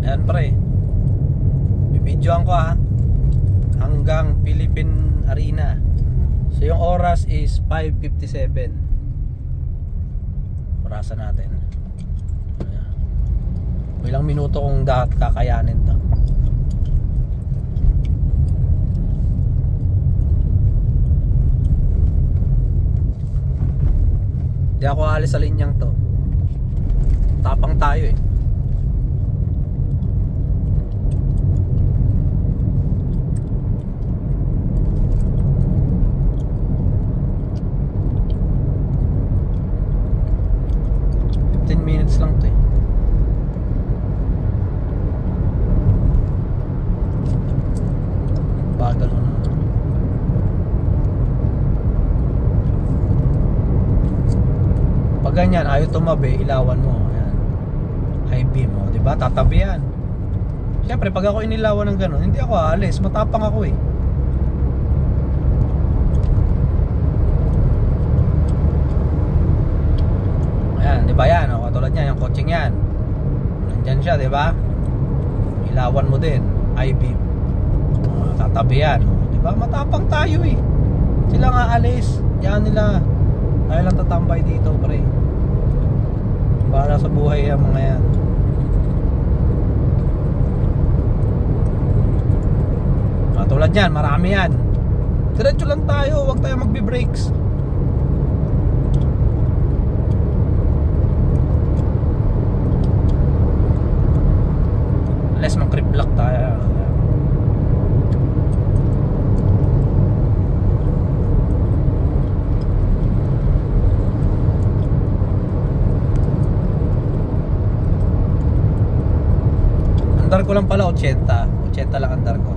Yan pre, bibidyoan ko ha, hanggang Philippine Arena. So yung oras is 5:57. Orasan natin. Ilang minuto kung kakayanin to. Di ako aalis sa linyang to. Tapang tayo eh. Minutes lang to eh. Bagal na. Pag ganyan, ayaw tumabi, ilawan mo. Ayan. High beam mo, diba? Tatabi yan. Siyempre, pag ako inilawan ng gano'n, hindi ako aalis. Matapang ako eh. Ayan, diba yan? O, katulad niya, yung coaching yan. Nandyan siya, diba? Ilawan mo din. High beam. O, tatabi yan. O, diba? Matapang tayo eh. Sila nga alis. Yan nila. Tayo lang tatambay dito, pre. Para sa buhay yung mga yan. Katulad yan, marami yan. Diretso lang tayo, huwag tayo magbe-brakes. Unless mag-creep lock tayo. Andar ko lang pala 80 lang andar ko.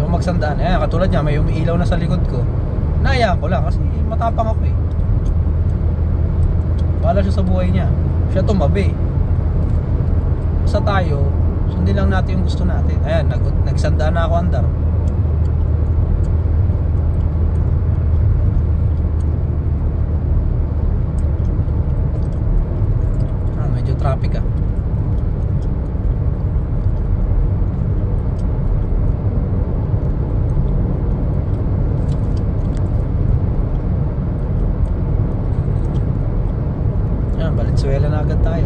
Yung magsandaan, katulad niya, may umiilaw na sa likod ko. Nahayaan ko lang kasi matapang ako eh. Bahala siya sa buhay niya. Siya tumabi. Basta tayo, sundin lang natin yung gusto natin. Ayan, nagsandaan na ako andar. Medyo traffic ah. Valenzuela na agad tayo.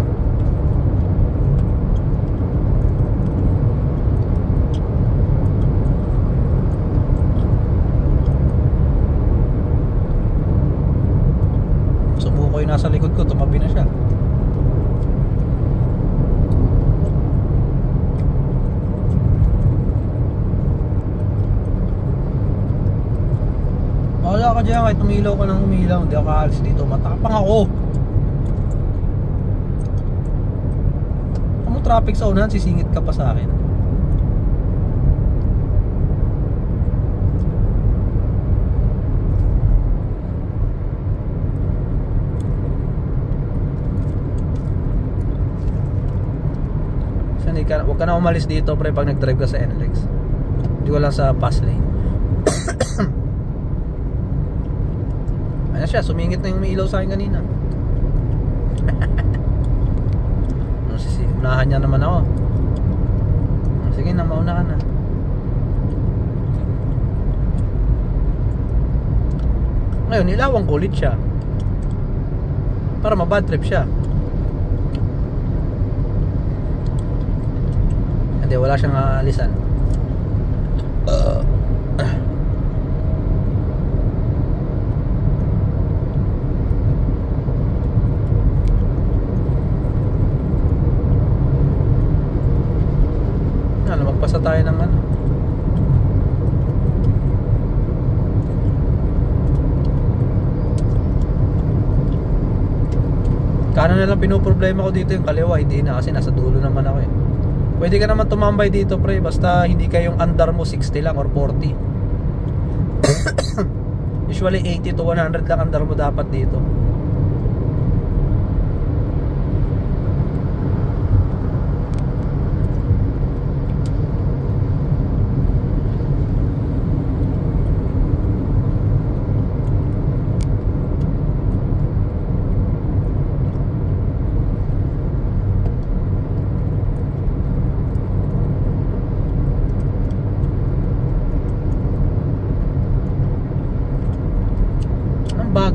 Sumuko yung nasa likod ko, tumabi na siya. Wala ka dyan, kahit umilaw ka ng umilaw, hindi ako kaalis dito, matapang ako. Traffic sa unahan, sisingit ka pa sa akin. Huwag ka na umalis dito pre pag nag-drive ka sa NLEX. Hindi ko lang sa fast lane. Ayan siya, sumingit na yung umiilaw sa akin kanina. Unahan niya naman ako. Sige na, mauna ka na. Ngayon, ilawang kulit siya para mabad trip siya. Hindi, wala siyang alisan. Magpasa tayo ng ano. Kanan na lang pinoproblema ko dito, yung kaliwa hindi na kasi nasa dulo naman ako eh. Pwede ka naman tumambay dito pre, basta hindi kayong andar mo 60 lang or 40. Usually 80 to 100 lang andar mo dapat dito.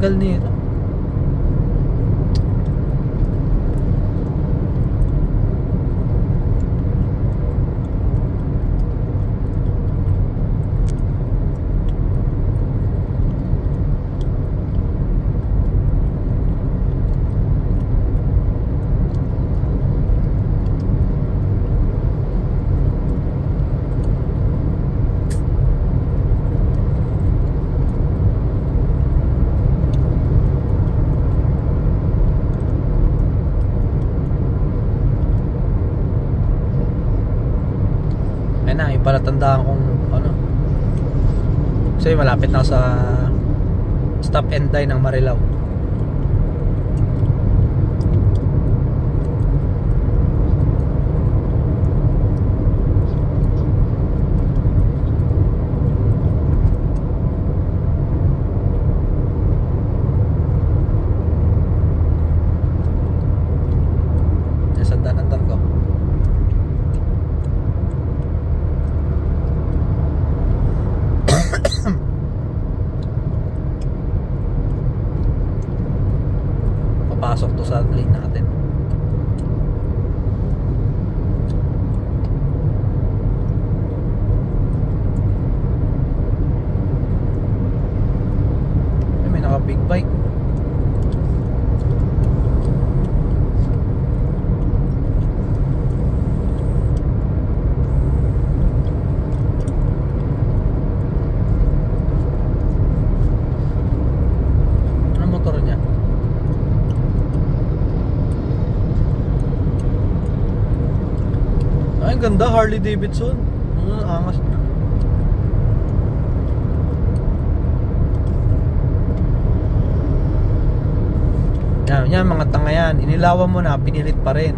tagal nito. Palatandaan kung ano, kasi malapit na ako sa stop and dine ng Marilao. Nasandaan-andar ko. Papasok to sa lane natin. May naka big bike. Ganda, Harley Davidson. Angas na. Yan mga tanga yan. Inilawan mo na, pinilit pa rin.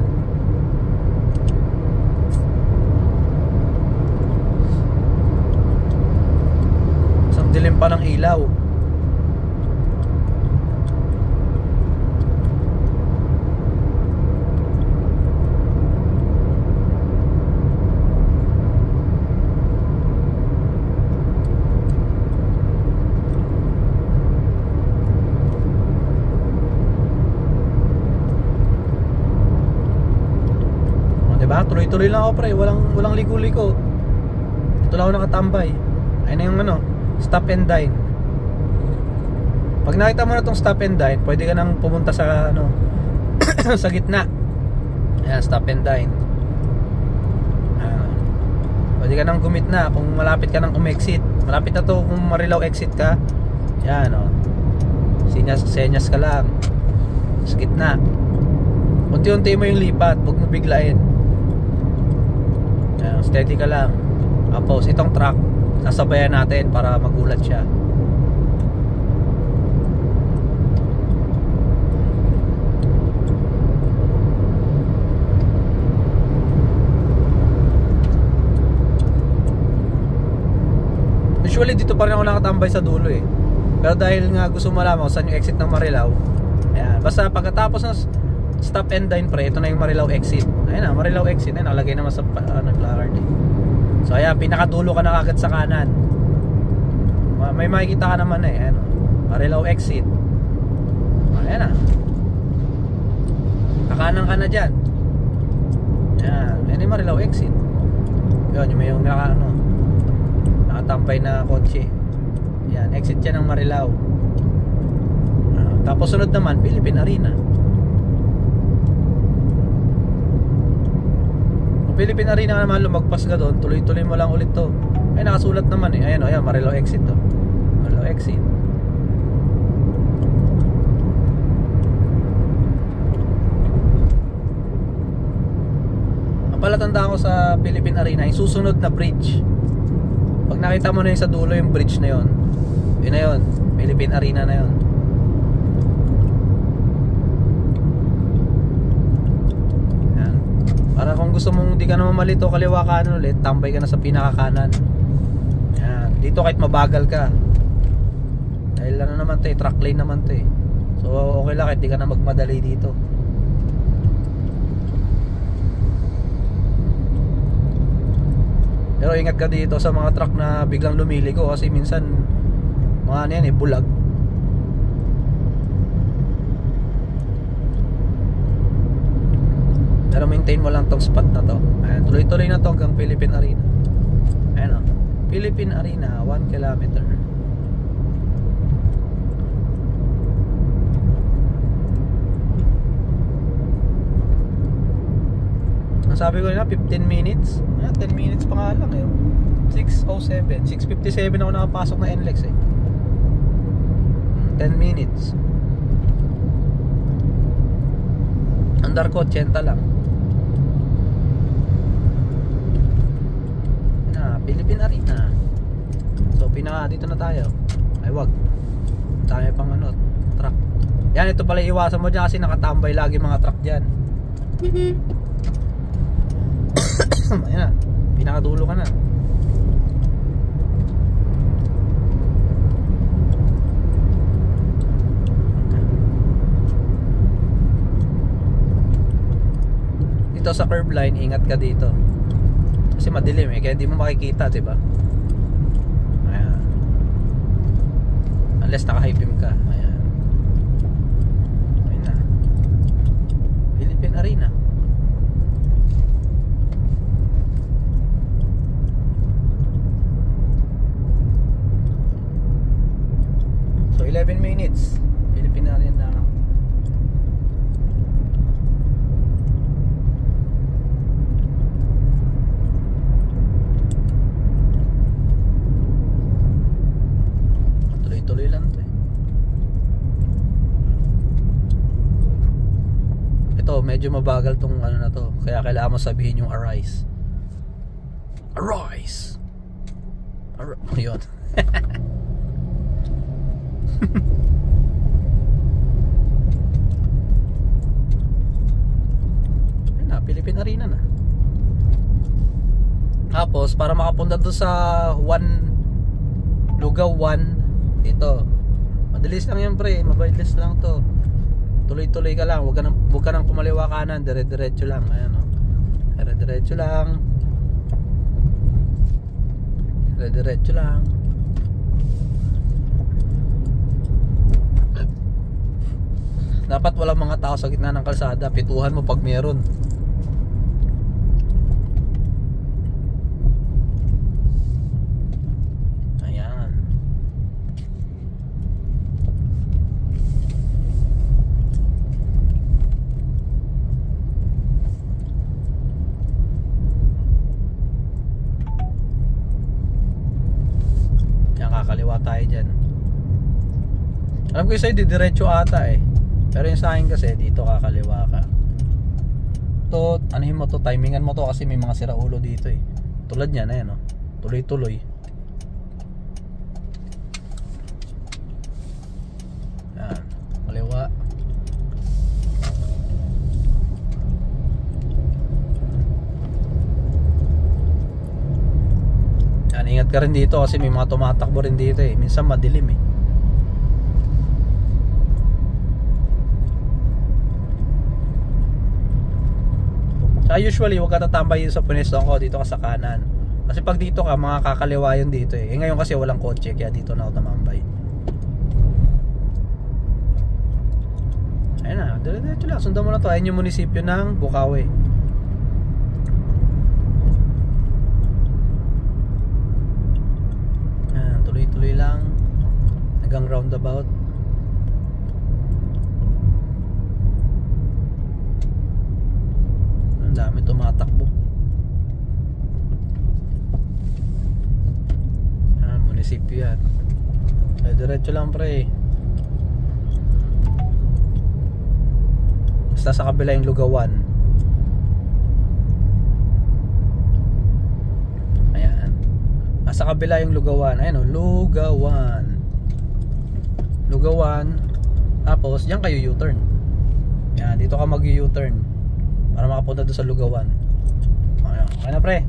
Isang dilim pa ng ilaw. Tuloy-tuloy lang ako pre, walang ligo-ligo. Ito lang ako nakatambay. Ayun na yung ano, stop and dine. Pag nakita mo na tong stop and dine, pwede ka nang pumunta sa ano sa gitna. Ayan, stop and dine. Pwede ka nang gumitna kung malapit ka nang umexit. Malapit na to kung Marilao exit ka. Ayan o, senyas ka lang sa gitna. Unti-unti mo yung lipat, huwag mo biglain. Steady ka lang. Tapos itong truck sasabayan natin para magulat siya. Usually dito pa rin ako nakatambay sa dulo eh. Pero dahil nga gusto malaman kung saan yung exit ng Marilao, ayan, basta pagkatapos ng stop and dine pre, ito na yung Marilao exit. Ayun na, Marilao exit. Ayun, nakalagay naman sa placard eh. So ayan, pinakadulo ka na kagad sa kanan. May makikita ka naman eh. Ayan, Marilao exit. Ayan na. Kakanan ka na dyan. Ayan, ayan yung Marilao exit. Yun, yung may yung nakatampay na kotse. Ayan, exit yan ng Marilao. Tapos sunod naman, Philippine Arena. Philippine Arena naman, lumagpas ka doon, tuloy-tuloy mo lang ulit to. Ay, nakasulat naman eh. Ayan o, ayan, Marilao exit to. Marilao exit. Ang palatandaan ko sa Philippine Arena, yung susunod na bridge. Pag nakita mo na yung sa dulo yung bridge na yun, yun na yun, Philippine Arena na yun. Para kung gusto mong di ka naman malito kaliwa kanan ulit, tambay ka na sa pinakakanan. Yan. Dito kahit mabagal ka, dahil ano naman to eh, truck lane naman to eh. So okay lang kahit di ka na magmadali dito. Pero ingat ka dito sa mga truck na biglang lumiligo kasi minsan mga ano yan eh, bulag. Pero maintain mo lang tong spot na to. Ayan, tuloy-tuloy na to hanggang Philippine Arena. Ayan o, Philippine Arena, 1 kilometer. Ang sabi ko na 15 minutes. 10 minutes pa nga lang eh. 6:07, 6:57 ako nakapasok na NLEX eh. 10 minutes. Andar ko 80 lang. Philippine Arena. So dito na tayo. Ay wag. Tayo pang truck. Yan, ito pala iwasan mo dyan kasi nakatambay lagi mga truck dyan. Ayan na, pinakadulo ka na. Dito sa curb line, ingat ka dito. Kasi madilim eh, kaya hindi mo makikita, diba? Ayan. Unless naka-high beam ka. Ayan. Ayan na. Philippine Arena. So 11 minutes Philippine Arena. Tuloy lang to eh. Ito medyo mabagal tong na to, kaya kailangan mo sabihin yung arise. Arise. Yun. Ayun na, Philippine Arena na. Tapos para makapunta doon sa Lugaw 1 dito, madalis lang yan pre, mabilis lang to. Tuloy-tuloy ka lang, huwag ka nang kumaliwa kanan, dire-diretso lang. Ayan o, dire-diretso lang, dire-diretso lang. Dapat walang mga tao sa gitna ng kalsada, pituhan mo pag meron. Kakaliwa tayo dyan. Alam ko yung sa'yo didiretso ata eh, pero yung sa akin kasi dito kakaliwa ka. To, anuhin mo to, timingan mo to kasi may mga siraulo dito eh. Tulad niyan, ayan o, tuloy-tuloy. Yan, kaliwa. Yan, ingat ka rin dito kasi may mga tumatakbo rin dito eh. Minsan madilim eh. Saka usually huwag ka tatambay sa punesto ko, dito ka sa kanan. Kasi pag dito ka, mga kakaliwa yun dito eh. Ngayon kasi walang kotse, kaya dito na ako tumambay. Ayun na, diretso lang, sundan mo na to. Ayun yung munisipyo ng Bukawi. Ayan, tuloy-tuloy lang hanggang roundabout. Ang dami tumatakbo. Ayan, munisipyo yan. Ay, diretso lang pre. Basta sa kabila yung Lugawan. Ayan. Sa kabila yung Lugawan. Ayan o, Lugawan. Lugawan. Tapos, diyan kayo U-turn. Ayan, dito ka mag-U-turn para makapunta doon sa Lugawan. Ayan, okay na pre.